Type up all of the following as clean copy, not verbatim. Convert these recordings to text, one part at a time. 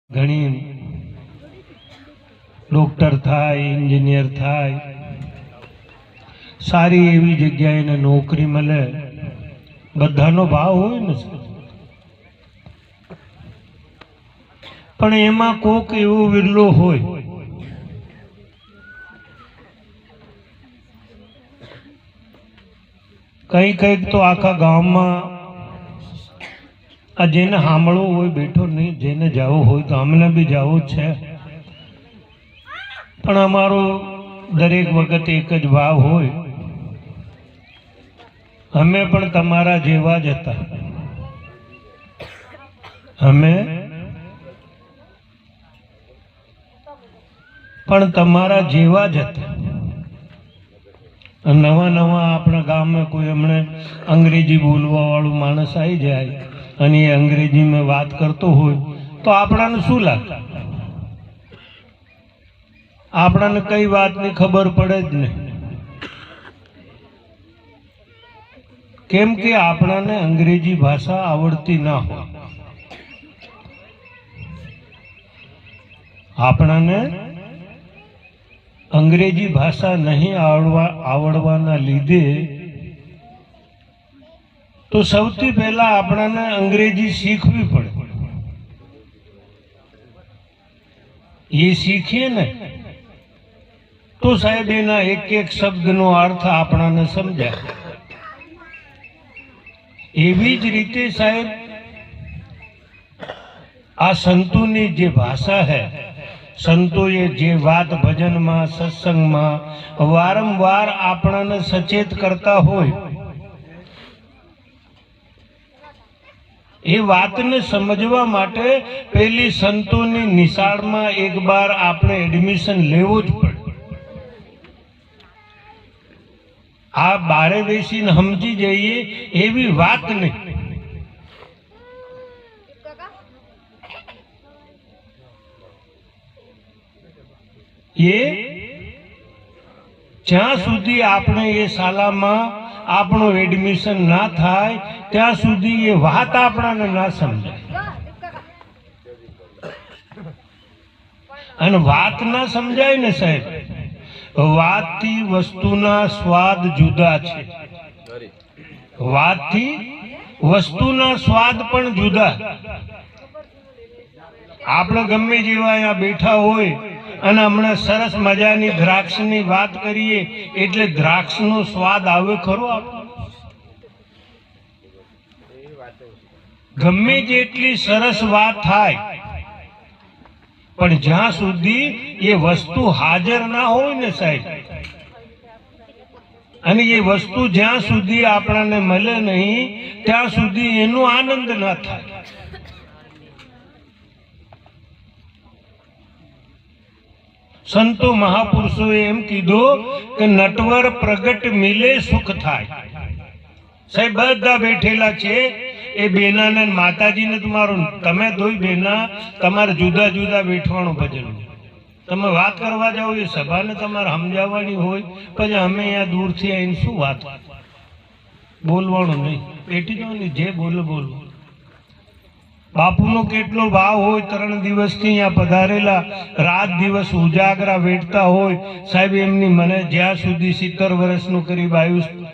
ઘણી ડોક્ટર થાય, એન્જિનિયર થાય, સારી એવી જગ્યાએ એને નોકરી મળે, બધાનો ભાવ હોય ને, પણ એમાં કોક એવો વિરલો હોય કંઈક તો આખા ગામમાં આ જેને સાંભળવું હોય બેઠો નહીં, જેને જવું હોય તો અમને બી જવું જ છે, પણ અમારો દરેક વખત એક જ ભાવ હોય, અમે પણ તમારા જેવા જ હતા, અમે પણ તમારા જેવા જ હતા. નવા નવા આપણા ગામમાં કોઈ હમણે અંગ્રેજી બોલવા વાળું માણસ આવી જાય અને એ અંગ્રેજીમાં વાત કરતો હોય તો આપણાને શું લાગે? આપણાને કઈ વાતની ખબર પડે જ નહીં, કેમ કે આપણાને અંગ્રેજી ભાષા આવડતી ના હોય. આપણાને અંગ્રેજી ભાષા નહીં આવડવાના લીધે તો સૌથી પહેલા આપણાને અંગ્રેજી શીખવી પડે. એ શીખીએ ને તો સાહેબ એના એક એક શબ્દનો અર્થ આપણાને સમજાય. એવી જ રીતે સાહેબ આ સંતોની જે ભાષા है, સંતોએ જે વાત ભજનમાં, સત્સંગમાં વારંવાર આપણને સચેત કરતા હોય, એ વાતને સમજવા માટે પેલી સંતોની નિશાળમાં એક બાર આપણે એડમિશન લેવું જ પડે. આ બારે બેસીને સમજી જઈએ એવી વાત નહીં. એ જ્યાં સુધી આપણે એ શાળામાં આપણું એડમિશન ના થાય ત્યાં સુધી એ વાત આપણને ના સમજાય. અને વાત ના સમજાય ને સાહેબ, વાતથી વસ્તુના સ્વાદ જુદા છે. વાતથી વસ્તુના સ્વાદ પણ જુદા. આપણે ગમે જેવા અહીંયા બેઠા હોય અને હમણાં સરસ મજાની દ્રાક્ષની વાત કરીએ એટલે દ્રાક્ષનો સ્વાદ આવે ખરો? ગમે જેટલી સરસ વાત થાય પણ જ્યાં સુધી એ વસ્તુ હાજર ના હોય ને સાહેબ, અને એ વસ્તુ જ્યાં સુધી આપણને મળે નહીં ત્યાં સુધી એનો આનંદ ના થાય. સંતો મહાપુરુષોએ એમ કીધું કે નટવર પ્રગટ મિલે સુખ થાય. સાહેબ બધા બેઠેલા છે એ બેના માતાજીને તમારું, તમે દોઈ બેના તમારે જુદા જુદા બેઠવાનું ભજન. તમે વાત કરવા જાઓ એ સભાને તમારે સમજાવવાની હોય, પછી અમે અહીંયા દૂરથી આવીને શું વાત બોલવાનું નહીં, બેઠી જવાની, જે બોલો બોલો. બાપુનો કેટલો ભાવ હોય, 3 દિવસથી અહીંયા પધારેલા, રાત દિવસ ઉજાગરા વેઠતા હોય સાહેબ. એમની મને જ્યાં સુધી 70 વર્ષનું કરીબ આવ્યું,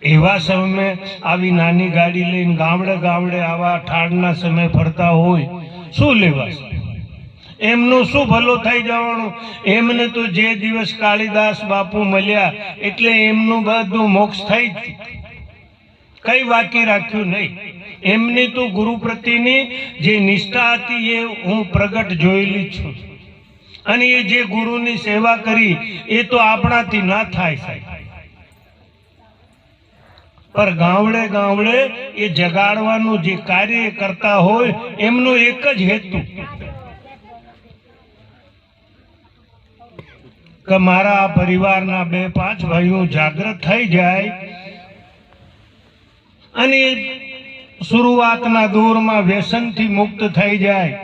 એવા સમયે આવી નાની ગાડી લઈને ગામડે ગામડે આવા ઠાડના સમય ફરતા હોય, શું લેવા? એમનું શું ભલો થઈ જવાનું? એમને તો જે દિવસ કાળીદાસ બાપુ મળ્યા એટલે એમનું બધું મોક્ષ થઈ જ, કઈ બાકી રાખ્યું નહીં. એમની તો ગુરુ પ્રત્યેની જે નિષ્ઠા હતી એ હું પ્રગટ જોયેલી છું, અને એ જે ગુરુની સેવા કરી એ તો આપણાથી ના થાય સાહેબ. પર ગામડે ગામડે એ જગાડવાનું જે કાર્ય કરતા હોય એમનો એક જ હેતુ કે મારા પરિવારના 2-5 ભાઈઓ જાગૃત થઈ જાય અને શરૂઆતના દોરમાં વ્યસનથી મુક્ત થઈ જાય.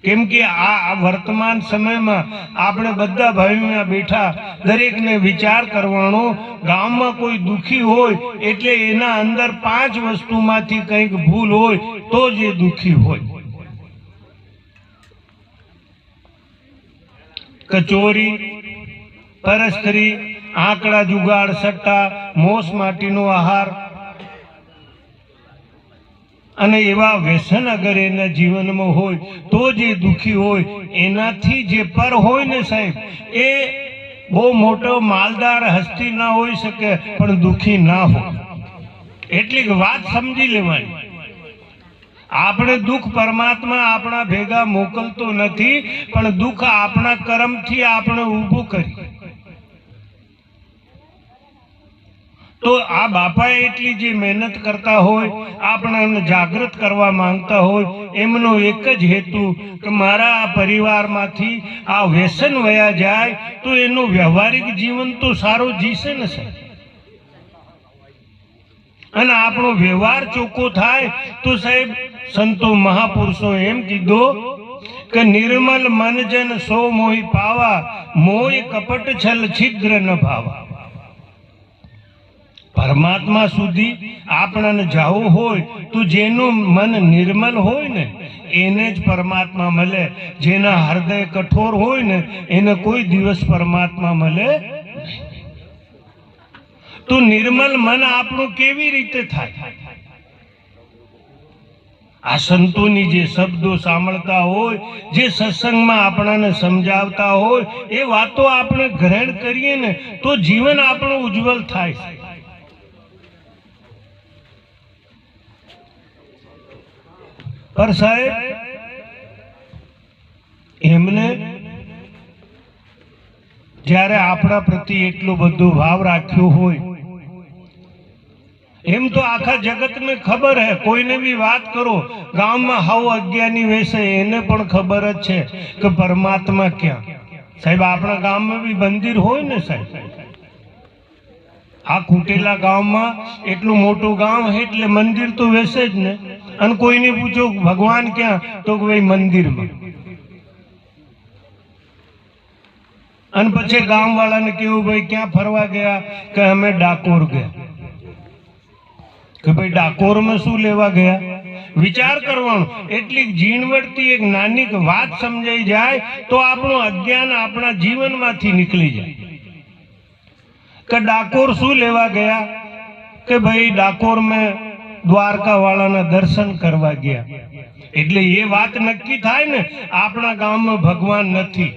કેમ કે આ વર્તમાન સમયમાં આપણે બધા ભાઈઓ બેઠા, દરેકને વિચાર કરવાનો, ગામમાં કોઈ દુખી હોય એટલે એના અંદર 5 વસ્તુમાંથી કંઈક ભૂલ હોય તો જ એ દુખી હોય. કચોરી, પરસ્ત્રી, આંકડા જુગાડ, સટ્ટા, મોસ માટીનો આહાર અને એવા વ્યસન અગર એના જીવનમાં હોય તો જે દુઃખી હોય એનાથી જે પર હોય ને સાહેબ, એ બહુ મોટો માલદાર હસ્તી ના હોઈ શકે પણ દુઃખી ના હોય. એટલી વાત સમજી લેવાની. આપણે દુઃખ પરમાત્મા આપણા ભેગા મોકલતો નથી, પણ દુઃખ આપણા કર્મથી આપણે ઊભું કરી. તો આ બાપાએ એટલી જે મહેનત કરતા હોય, આપણને જાગૃત કરવા માંગતા હોય, એમનો એક જ હેતુ કે મારા આ પરિવારમાંથી આ વ્યસન વયા જાય તો એનું વ્યવહારિક જીવન તો સારો જીશે ને સાહેબ. અને આપણો વ્યવહાર ચોખ્ખો થાય તો સાહેબ સંતો મહાપુરુષો એમ કીધું કે નિર્મલ મન જન સો મોહી પાવા, મોય કપટ છલ છિદ્ર ન ભાવા. પરમાત્મા સુધી આપણને જવું હોય તો જેનું મન નિર્મલ હોય ને એને જ પરમાત્મા મળે. જેના હૃદય કઠોર હોય ને એને કોઈ દિવસ પરમાત્મા મળે. તો નિર્મલ મન આપણું કેવી રીતે થાય? આ સંતોની જે શબ્દો સાંભળતા હોય, જે સત્સંગમાં આપણને સમજાવતા હોય, એ વાતો આપણે ગ્રહણ કરીએ ને તો જીવન આપણું ઉજ્જવલ થાય. પર સાહેબ એમને જ્યારે આપણા પ્રતિ એટલો બધો ભાવ રાખ્યો હોય, એમ તો આખા જગતને ખબર હે. કોઈને બી વાત કરો, ગામમાં હાવ અજ્ઞાની વેસે એને પણ ખબર જ છે કે પરમાત્મા ક્યાં. સાહેબ આપણા ગામમાં બી મંદિર હોય ને સાહેબ. આ ખૂટેલા ગામમાં એટલું મોટું ગામ છે એટલે મંદિર તો વેસે જ ને. અને કોઈને પૂછો ભગવાન ક્યાં, તો ભાઈ મંદિરમાં. અને પછી ગામ વાળાને કેવું ભાઈ ક્યાં ફરવા ગયા, કે અમે ડાકોર ગયા. કે ભાઈ ડાકોરમાં શું લેવા ગયા? વિચાર કરવાનો. એટલી ઝીણવટથી એક નાની વાત સમજાઈ જાય તો આપણું અજ્ઞાન આપણા જીવનમાંથી નીકળી જાય. કે ડાકોર શું લેવા ગયા? કે ભાઈ ડાકોર મેં દ્વારકા વાળાના દર્શન કરવા ગયા. એટલે એ વાત નક્કી થાય ને આપણા ગામમાં ભગવાન નથી.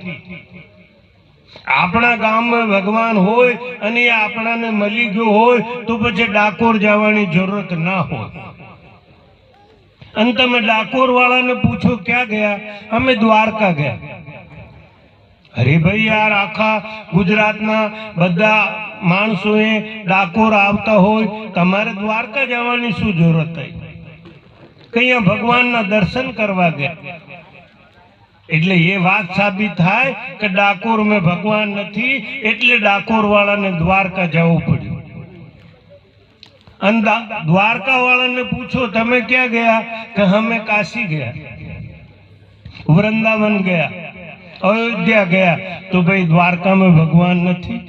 આપણા ગામમાં ભગવાન હોય અને એ આપણાને મળી ગયો હોય તો પછી ડાકોર જવાની જરૂરત ના હોય. અને તમે ડાકોર વાળાને પૂછો ક્યાં ગયા? અમે દ્વારકા ગયા. અરે ભાઈ યાર, આખા ગુજરાતના બધા માણસોએ ડાકોર આવતા હોય, તમારે દ્વારકા જવાની શું જરૂરત થઈ? કયા ભગવાનના દર્શન કરવા ગયા. એટલે એ વાત સાબિત થાય કે ડાકોર મેં ભગવાન નથી, એટલે ડાકોર વાળાને દ્વારકા જવું પડ્યું. અને દ્વારકા વાળાને પૂછો તમે ક્યાં ગયા? કે અમે કાશી ગયા, વૃંદાવન ગયા, અયોધ્યા ગયા. તો ભાઈ દ્વારકામાં ભગવાન નથી.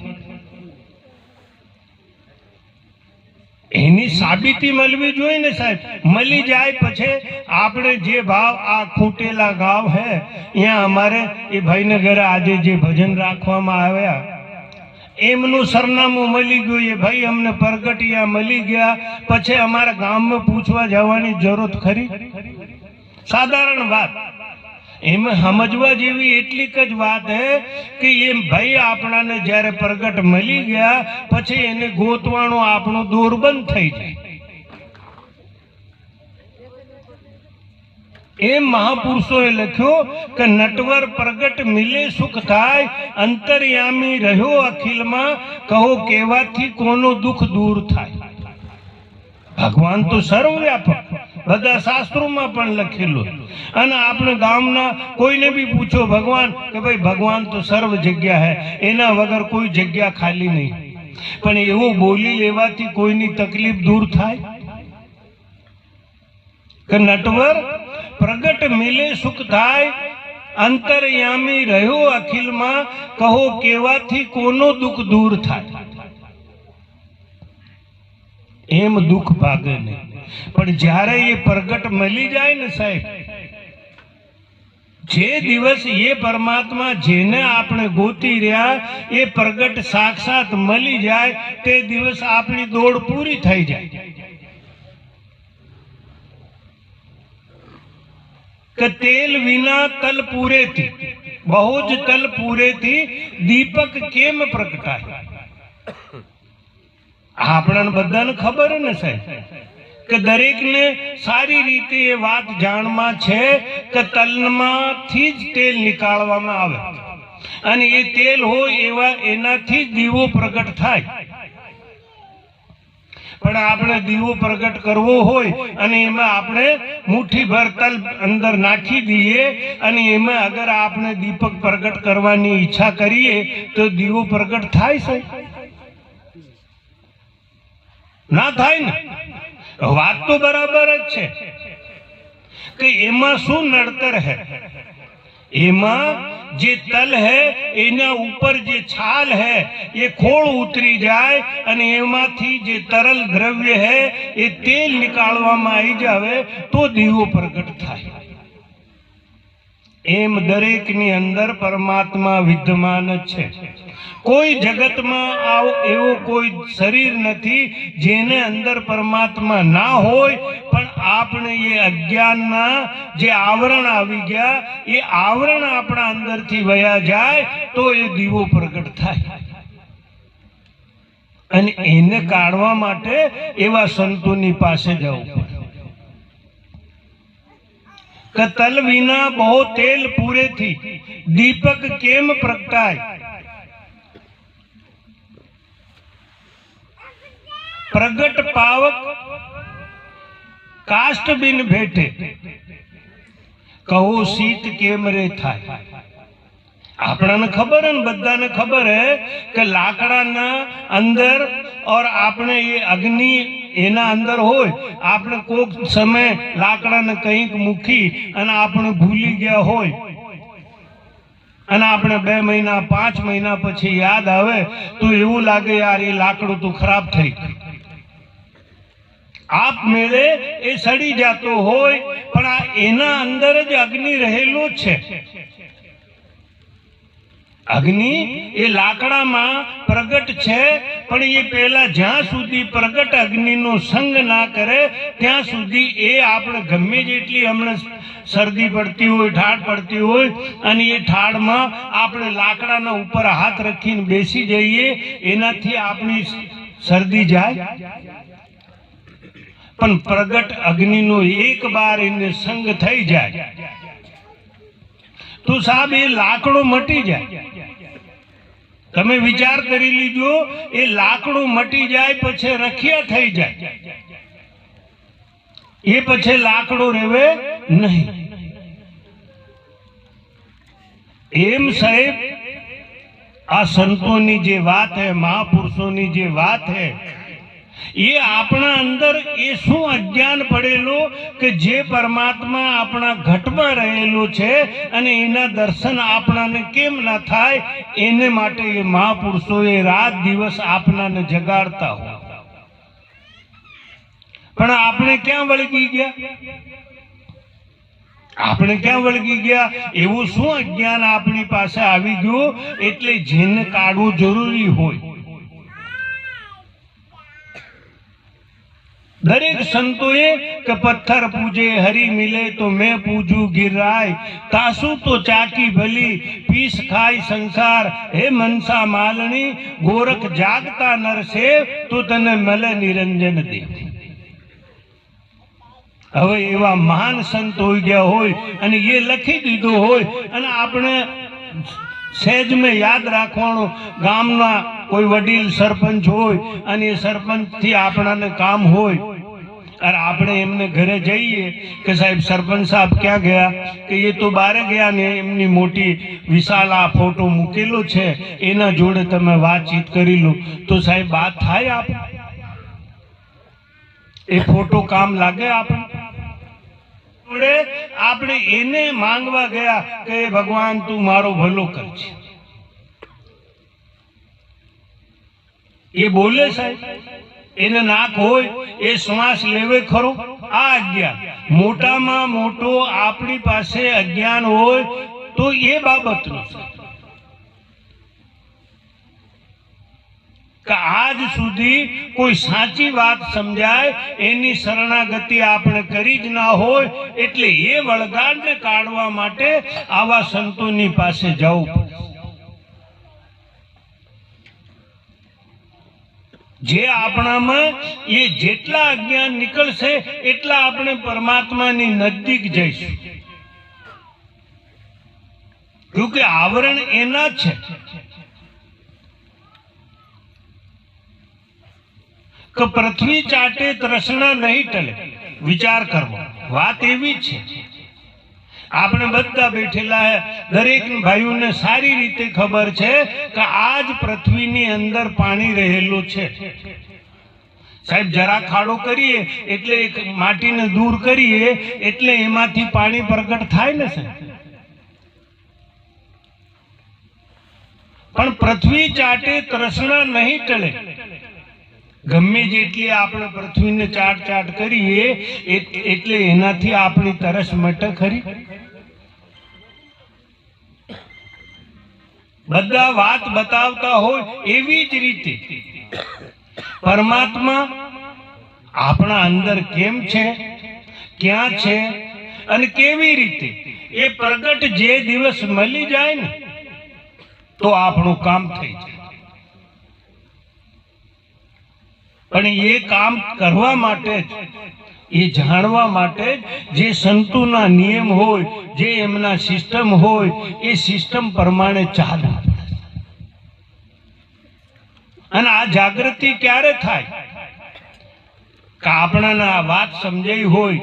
એની સાબિતી મળવી જોઈએ ને સાહેબ. મળી જાય પછી આપણે જે ભાવ આ ખૂટેલા ગામ હે, અહીંયા અમારે એ ભાઈને ઘરે આજે જે ભજન રાખવામાં આવ્યા એમનું સરનામું મળી ગયું. એ ભાઈ અમને પ્રગટિયા મળી ગયા. પછી અમારા ગામમાં પૂછવા જવાની જરૂરત ખરી? સાધારણ વાત. એમાં સમજવા જેવી એટલીક જ વાત હે કે એમ ભાઈ આપણાને જ્યારે પ્રગટ મળી ગયા પછી એને ગોતવાનું આપણું દોર બંધ થઈ જાય. એમ મહાપુરુષોએ લખ્યું કે નટવર પ્રગટ મિલે સુખ થાય, અંતર્યામી રહ્યો અખિલમાં, કહો કેવાથી કોનું દુઃખ દૂર થાય. ભગવાન તો સર્વવ્યાપક, બધા શાસ્ત્રોમાં પણ લખેલું. અને આપણે ગામના કોઈને બી પૂછો ભગવાન, કે ભાઈ ભગવાન તો સર્વ જગ્યા હે, એના વગર કોઈ જગ્યા ખાલી નહીં. પણ એવું બોલી લેવાથી કોઈની તકલીફ દૂર થાય? કે નટવર પ્રગટ મિલે સુખ થાય, અંતર્યામી રહ્યો અખિલમાં, કહો કેવાથી કોનો દુઃખ દૂર થાય. એમ દુઃખ ભાગે નહીં. પણ જ્યારે એ પ્રગટ મળી જાય ને સાહેબ, જે દિવસ એ પરમાત્મા જેને આપણે ગોતી રહ્યા એ પ્રગટ સાક્ષાત મળી જાય તે દિવસ આપણી દોડ પૂરી થઈ જાય કે તેલ વિના તલ પૂરે થી બહુ જ તલ પૂરે થી દીપક કેમ પ્રગટાય આપણને બધાને ખબર ને સાહેબ કે દરેકને સારી રીતે એ વાત જાણમાં છે કે તલમાંથી જ તેલ નીકાળવામાં આવે અને એ તેલ હોય એવા એનાથી જ દીવો પ્રગટ થાય પણ આપણે દીવો પ્રગટ કરવો હોય અને એમાં આપણે મુઠ્ઠીભર તલ અંદર નાખી દઈએ અને એમાં અગર આપણે દીપક પ્રગટ કરવાની ઈચ્છા કરીએ તો દીવો પ્રગટ થાય છે ના થાય ને વાત તો બરાબર જ છે કે એમાં શું નડતર હે એમાં જે તલ है એના ઉપર જે છાલ है એ ખોળ ઉતરી જાય અને એમાંથી જે તરલ દ્રવ્ય है એ તેલ નીકાળવામાં આવી જાવે તો દીવો પ્રગટ થાય એમ દરેકની અંદર પરમાત્મા વિદ્યમાન છે કોઈ જગતમાં એવો કોઈ શરીર નથી જેને અંદર પરમાત્મા ના હોય પણ આપણે એ અજ્ઞાનના જે આવરણ આવી ગયા એ આવરણ આપણા અંદરથી વયા જાય તો એ દીવો પ્રગટ થાય અને એને કાઢવા માટે એવા સંતોની પાસે જવું પડે કે તલ વિના બહુ તેલ પૂરે થી દીપક કેમ પ્રગટાય प्रगट पावक काष्ट बिन भेटे कहो शीत केम रे थाय आपने खबर है बदा ने खबर है कि लाकड़ा ना अंदर और आपने ये अग्नि एना अंदर होय आपने कोक समय लाकड़ा ने कहीं मूकी અને આપણે ભૂલી ગયા હોય અને આપણે 2 મહિના 5 મહિના પછી યાદ આવે તો એવું લાગે યાર એ લાકડું તો ખરાબ થઈ ગયું आप मेरे ए सड़ी जातो होय पण आ एना अंदर ज अग्नि रहेलो छे अग्नि ए लाकड़ा में प्रगट छे पण ये पहला ज्यां सुधी प्रगट अग्नि नो संग ना करे त्यां सुधी ए आपणे गमे जेटली हमणे सर्दी पड़ती होय ठाड़ पड़ती होय अने ए ठाड़ में आपणे लाकड़ाना ऊपर हाथ रखीने बेसी जईए एनाथी आपणी सर्दी जाय पण प्रगट अग्नि नो एक बार इने संग थई जाए तो साहब ये लाकड़ो मटी जाए तमे विचार करी लीजो ए लाकड़ो मटी जाए पछे रखिया थई जाए ये पछे लाकड़ो रेवे नहीं एम साहेब आ संतोनी जे बात है महापुरुषोनी जे बात है ये अपना अंदर ये शू अज्ञान पड़ेलो कि जे परमात्मा अपना घट में रहेलो छे अने एना दर्शन आपना ने केम ना थाय एने माटे ये महापुरुषो ये रात दिवस आपना ने जगाड़ता हो पण आपने क्या वळगी गया आपने क्या वळगी गया एवुं शू अज्ञान आपनी पासे आवी गयो एटले जेने काढवुं जरूरी होय दरेक संतोए के पत्थर पूजे हरि मिले तो मैं पूजू गिराय तासु तो चाकी भली पीस खाई संसार हे मनसा मालनी गोरख जागता नर से तो तने मले निरंजन दे હવે એવા મહાન સંત હોઈ ગયા હોય અને એ લખી દીધું હોય અને આપણે સહેજ में याद રાખવાનું ગામના કોઈ વડીલ સરપંચ હોય અને એ સરપંચથી આપણાને કામ હોય और आपने एमने घरे जाइए कि साहब सरपंच साहब क्या गया कि ये तो बाहर गया ने एमनी मोटी विशाल आ फोटो मूकेलो छे एना जोड़े तमे बातचीत करी लो तो साहब बात थाय आप ए फोटो काम लागे आपने जोड़े आपने एने मांगवा गया कि भगवान तू मारो भलो करजे ये बोले साहब એને નાક હોય એ શ્વાસ લેવે ખરો આ અજ્ઞાન મોટામાં મોટો આપણી પાસે અજ્ઞાન હોય તો એ બાબતનું કે આજ સુધી કોઈ સાચી વાત સમજાય એની શરણાગતિ આપણે કરી જ ના હોય, એટલે એ વળગાડને કાઢવા માટે આવા સંતોની પાસે જવું પડે. જે આપણામાં એ જેટલા અજ્ઞાન નીકળશે એટલા આપણે પરમાત્માની નજીક જઈશું. ક્યોંકि આવરણ એના જ છે કે પૃથ્વી ચાટે તૃષ્ણા નહીં ટલે. વિચાર કરવો, વાત એવી જ છે. આપણે બધા બેઠેલા દરેક ભાઈઓને સારી રીતે ખબર છે કે આજ પૃથ્વીની અંદર પાણી રહેલું છે. સાહેબ જરા ખાડો કરીએ એટલે માટીને દૂર કરીએ એટલે એમાંથી પાણી પ્રગટ થાય ને સાહેબ. પણ પૃથ્વી ચાટે તૃષ્ણા નહીં ટળે. ગમે જેટલી આપણે પૃથ્વીને ચાટ ચાટ કરીએ એટલે એનાથી આપણી તરસ મટે ખરી? બધા વાત બતાવતા હોય એવી જ રીતે પરમાત્મા આપણા અંદર કેમ છે, ક્યાં છે અને કેવી રીતે એ પ્રગટ જે દિવસ મળી જાય ને તો આપણું કામ થઈ જાય. પણ એ કામ કરવા માટે જ, એ જાણવા માટે જે સંતોના નિયમ હોય, જે એમના સિસ્ટમ હોય, એ સિસ્ટમ પ્રમાણે ચાલવું પડે. અને આ જાગૃતિ ક્યારે થાય કે આપણાને આ વાત સમજાઈ હોય,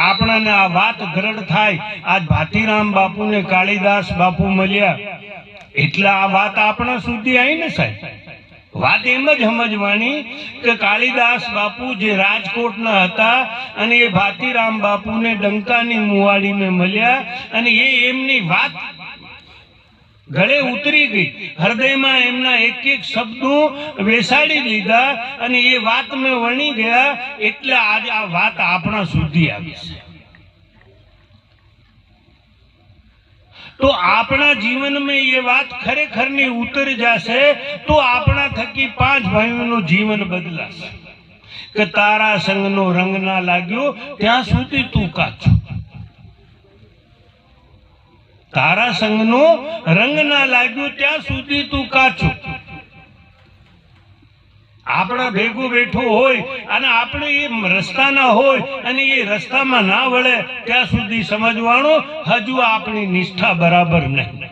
આપણાને આ વાત ગ્રડ થાય. આજ ભાતીરામ બાપુ ને કાળીદાસ બાપુ મળ્યા એટલે આ વાત આપણા સુધી આવી ને સાહેબ. વાત એમ જ સમજવાની કે કાળીદાસ બાપુ જે રાજકોટના હતા અને એ ભાતીરામ બાપુને ડંકાની મુવાડીને મળ્યા અને એ એમની વાત ગળે ઉતરી ગઈ, હૃદયમાં એમના એક એક શબ્દો બેસાડી લીધા અને એ વાત મેં વણી ગયા એટલે આજે આ વાત આપણા સુધી આવી છે. તો આપણા જીવનમાં એ વાત ખરેખરની ઉતર જશે તો આપણા થકી 5 ભાઈઓનું જીવન બદલાશે. કે તારા સંગનો રંગ ના લાગ્યો ત્યાં સુધી તું કાચો. તારા સંગનો રંગ ના લાગ્યો ત્યાં સુધી તું કાચો. આપણા ભેગું બેઠું હોય અને આપણે એ રસ્તાના હોય અને એ રસ્તામાં ના વળે ત્યાં સુધી સમજવાનું હજુ આપણી નિષ્ઠા બરાબર નહીં.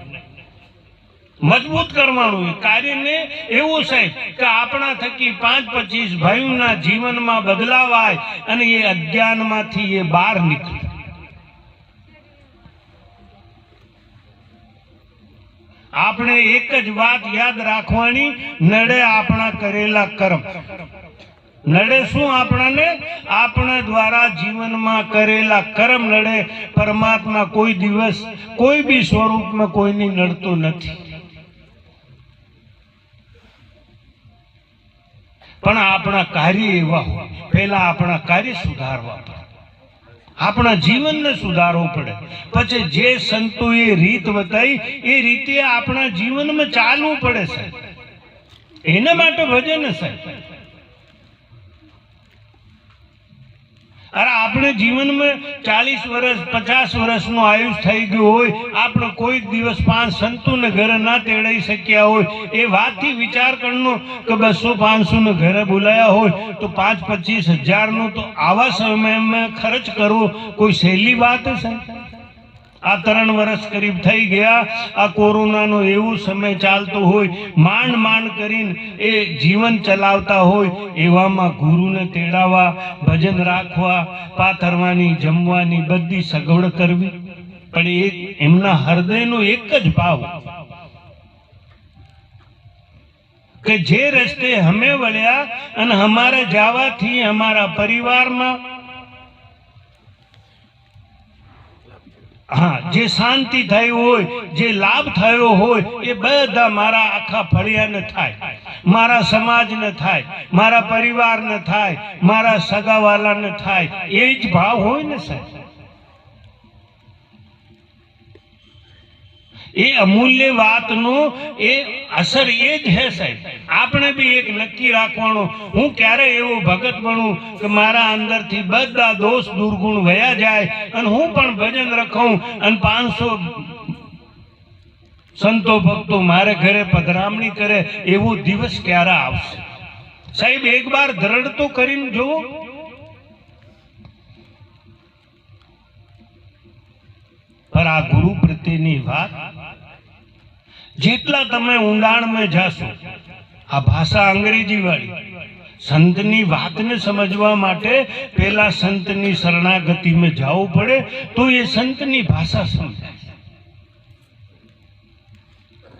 મજબૂત કરવાનું એ કાર્યને એવું સાહેબ કે આપણા થકી 5-25 ભાઈઓના જીવનમાં બદલાવ આવે અને એ અજ્ઞાનમાંથી એ બહાર નીકળે. આપણે એક જ વાત યાદ રાખવાની, નડે આપણા કરેલા કર્મ. નડે શું આપણાને? આપણા દ્વારા જીવનમાં કરેલા કર્મ નડે. પરમાત્મા કોઈ દિવસ કોઈ બી સ્વરૂપમાં કોઈની નડતો નથી. પણ આપણા કાર્ય એવા હોય, પહેલા આપણા કાર્ય સુધારવા પડે, આપણા જીવનને સુધારવું પડે. પછી જે સંતોએ રીત બતાવી એ રીતે આપણા જીવનમાં ચાલવું પડે છે. એના માટે ભજન સાહેબ. અરે આપણે જીવનમાં 40 વર્ષ 50 વર્ષનું આયુષ થઈ ગયું હોય, આપણે કોઈક દિવસ 5 સંતોને ઘરે ના તેડાઈ શક્યા હોય, એ વાતથી વિચાર કરનો કે 200-500 ને ઘરે બોલાયા હોય તો 5-25 હજારનો તો આવા સમયમાં ખર્ચ કરવો કોઈ સહેલી વાત છે? આ 3 વર્ષ કરીબ થઈ ગયા. આ કોરોનાનો એવો સમય ચાલતો હોય, માંડ માંડ કરીને એ જીવન ચલાવતા હોય, એવામાં ગુરુને તેડાવવા, ભજન રાખવા, પાથરવાની, જમવાની બધી સગવડ કરવી. પણ એ એમના હૃદયનો એક જ ભાવ કે જે રસ્તે અમે વળ્યા અને અમારા જવાથી અમારા પરિવારમાં જે શાંતિ થઈ હોય, જે લાભ થયો હોય, એ બધા મારા આખા ફળિયાને થાય, મારા સમાજને થાય, મારા પરિવારને થાય, મારા સગાવાલાને થાય. એ જ ભાવ હોય ને સાહેબ. એ અમૂલ્ય વાતનો એ અસર એ જ હે સાહેબ. આપણે બી એક નક્કી રાખવાનું, હું ક્યારે એવો ભગત બનું કે મારા અંદરથી બધા દોષ દુર્ગુણ વયા જાય અને હું પણ ભજન રખું અને 500 સંતો ભક્તો મારે ઘરે પધરામણી કરે. એવો દિવસ ક્યારે આવશે સાહેબ? એક બાર દ્રઢ તો કરીને જુઓ. पर आ गुरु प्रत्येनी बात जेटला तमे ऊंडाण में जाशो, आ भाषा अंग्रेजी वाली संतनी बात ने समझवा माटे पहला संतनी शरणागति में जावू पड़े तो ये संतनी भाषा समझाय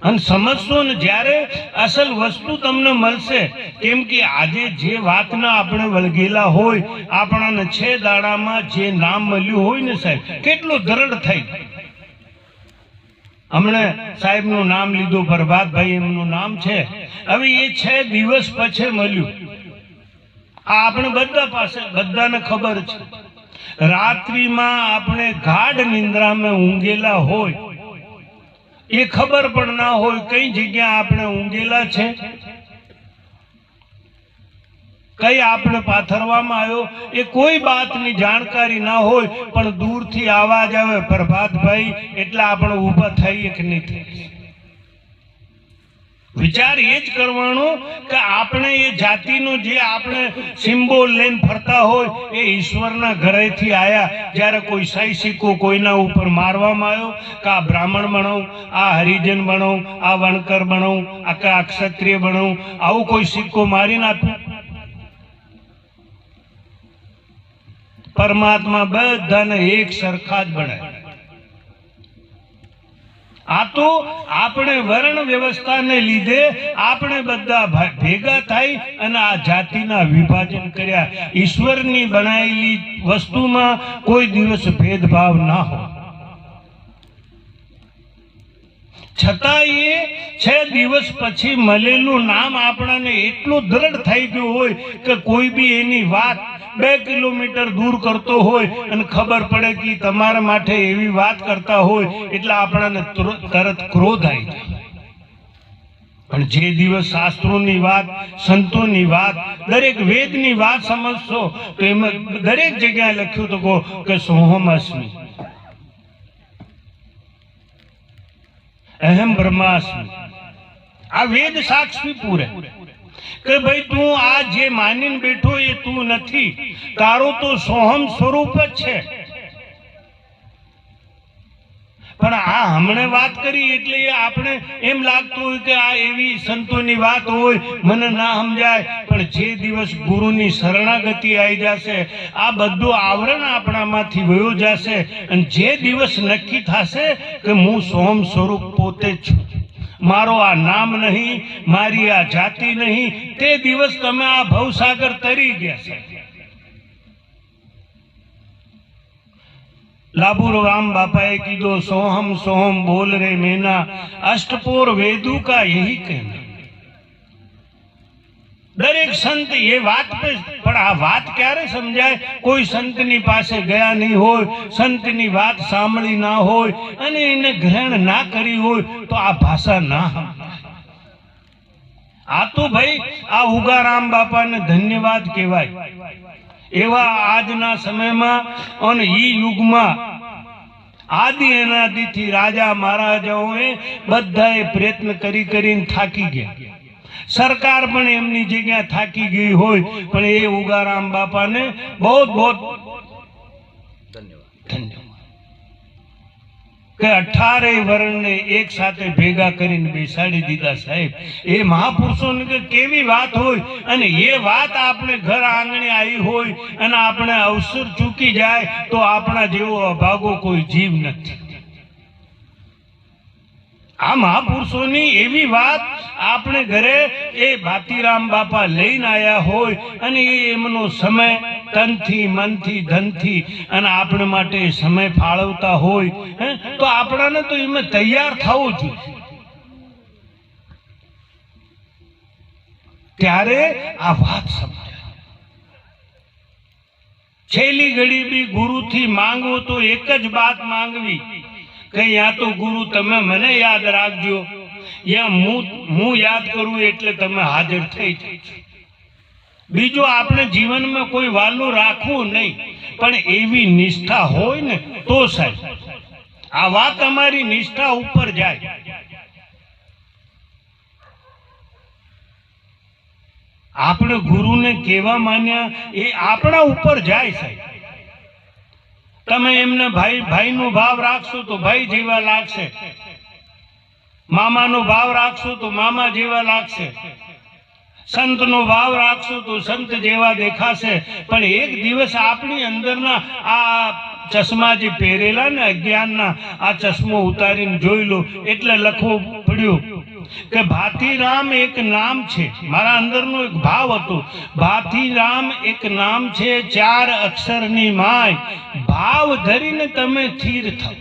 अन समझशो ने ज्यारे असल वस्तु तमने मळशे. केम के आजे जे वातना आपणे वळगेला होय, आपणाने 6 दाडामां जे नाम मळ्युं होय ने साहेब, કેટલો દરડ થઈ. हमने साहेब નું नाम लीधो, प्रभात भाई एमનું नाम छे. હવે એ 6 દિવસ પછી મળ્યું. આ આપણે બધા પાસે બધાને ખબર છે. રાત્રિમાં આપણે ગાઢ નિંદ્રામાં ઊંઘેલા હોય, એ ખબર પણ ના હોય કઈ જગ્યા આપણે ઊંઘેલા છે, કઈ આપણે પાથરવામાં આવ્યો, એ કોઈ વાતની જાણકારી ના હોય. પણ દૂરથી આવાજ આવે પ્રભાતભાઈ એટલે આપણે ઊભા થઈએ કે નહીં થઈએ. વિચાર એ જ કરવાનો કે આપણે એ જાતિનો જે આપણે સિમ્બોલ લઈને ફરતા હોય એ ઈશ્વરના ઘરેથી આયા. જ્યારે કોઈ સહી સિક્કો કોઈના ઉપર મારવામાં આવ્યો કે આ બ્રાહ્મણ બનો, આ હરિજન બનો, આ વણકર બનો, આ ક્ષત્રિય બનો, આવું કોઈ સિક્કો મારીને આપ્યો. परमात्मा बधाने एक सरखा ज बनाया. आ तो आपणे वर्ण व्यवस्था ने लीधे आपणे बधा भेगा थाई अने आ जातिना विभाजन कर्या. ईश्वरनी बनायेली वस्तुमां कोई दिवस भेदभाव ना हो. छतां ये 6 દિવસ પછી મળેલું નામ આપણાને એટલું દ્રઢ થઈ ગયું હોય કે કોઈ બી એની વાત 2 કિલોમીટર દૂર કરતો હોય અને ખબર પડે કે તમારા માટે એવી વાત કરતા હોય એટલે આપણાને તરત ક્રોધ આવી જાય. પણ જે દિવસ શાસ્ત્રોની વાત, સંતોની વાત, દરેક વેદની વાત સમજશો તો એમાં દરેક જગ્યાએ લખ્યું તો કહો કે સોહમ અસ્મિ, अहम ब्रह्मास्मि. आ वेद साक्षी पूरे કે ભાઈ તું આ જે માનીને બેઠો એ તું નથી, તારો તો સોહમ સ્વરૂપ જ છે. પણ આ હમણે વાત કરી એટલે આપણે એમ લાગતું હોય કે આ એવી સંતોની વાત હોય મને ના સમજાય. પણ જે દિવસ ગુરુની શરણાગતિ આવી જશે આ બધું આવરણ આપણામાંથી વયો જશે અને જે દિવસ નક્કી થશે કે હું સોહમ સ્વરૂપ પોતે જ છું, મારો આ નામ નહીં, મારી આ જાતિ નહીં, તે દિવસ તમે આ ભવસાગર તરી ગયા છે. लाभूर राम बापाए कीधो सोहम सोहम बोल रे मैना, अष्टपोर वेदू का यही कहना. दरेक संत ये बात पे, पर आ बात क्यारे समझाय? कोई संतनी पासे गया नहीं होय, संतनी बात सांभળી ना होय અને એને ગ્રહણ ના કરી હોય તો આ ભાષા ના સમજાય. આ તો ભાઈ આ ઉગારામ બાપાને ધન્યવાદ કહેવાય. एवा आजना समय में और ई युग में आदि अनादि थी राजा महाराजाओं बधाए प्रयत्न करी करीने थाकी गया. सरकार पण एमनी जग्या थाकी गई होय पण ए उगाराम बापा ने बहुत बहुत धन्यवाद के 18 वर्ण ने एक साथे भेगा करीने बेसाड़ी दीधा. साहेब ए महापुरुषों ने केवी बात होय अने ये बात आपने घर आंगणे आई होय अने आपने अवसर चूकी जाए तो आपना जेवो अभागो कोई जीव नथी. आ महापुरुषों एवी बात आपने घरे ए भातीराम बापा लईने आया होय अने एमनो समय तन थी मन थी धन थी अने आपणे माटे समय फाळवता होय तो आपणाने तो एमे तैयार थवो जोईए. त्यारे आ वात समजाय. छेली घड़ी भी गुरु थी मांगो तो एक ज बात मांगवी કે યા તો ગુરુ તમે મને યાદ રાખજો, યા હું યાદ કરું એટલે તમે હાજર થઈ જજો. બીજું આપણે જીવનમાં કોઈ વાલું રાખવું નહીં, પણ એવી નિષ્ઠા હોય ને તો સાહેબ આ વાત અમારી નિષ્ઠા ઉપર જાય. આપણે ગુરુને કેવા માન્યા એ આપણા ઉપર જાય સાહેબ. તમે એમને ભાઈનો ભાવ રાખશો તો ભાઈ જેવા લાગશે, મામાનો ભાવ રાખશો તો મામા જેવા લાગશે, સંતનો ભાવ રાખશો તો સંત જેવા દેખાશે. પણ એક દિવસ આપણી અંદરના આ ચશ્મા જે પહેરેલા ને અજ્ઞાનના, આ ચશ્મો ઉતારીને જોઈ લો એટલે લખવું પડ્યું કે ભાતીરામ એક નામ છે. મારા અંદરનો એક ભાવ હતો, ભાતીરામ એક નામ છે, 4 અક્ષરની માય, ભાવ ધરીને તમે સ્થિર થાઓ.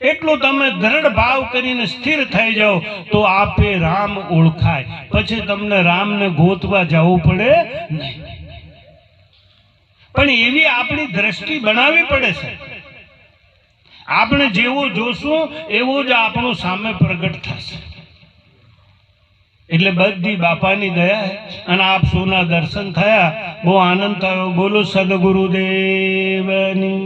એટલું તમે દ્રઢ ભાવ કરીને સ્થિર થઈ જાઓ તો આપે રામ ઓળખાય. પછી તમને રામને ગોતવા જવું પડે નહીં. પણ એવી આપણી દ્રષ્ટિ બનાવવી પડે છે. આપણે જેવું જોશું એવું જ આપણું સામે પ્રગટ થશે. એટલે બધી બાપાની દયા અને આપ સૌના દર્શન થયા, બહુ આનંદ થયો. બોલો સદગુરુદેવની.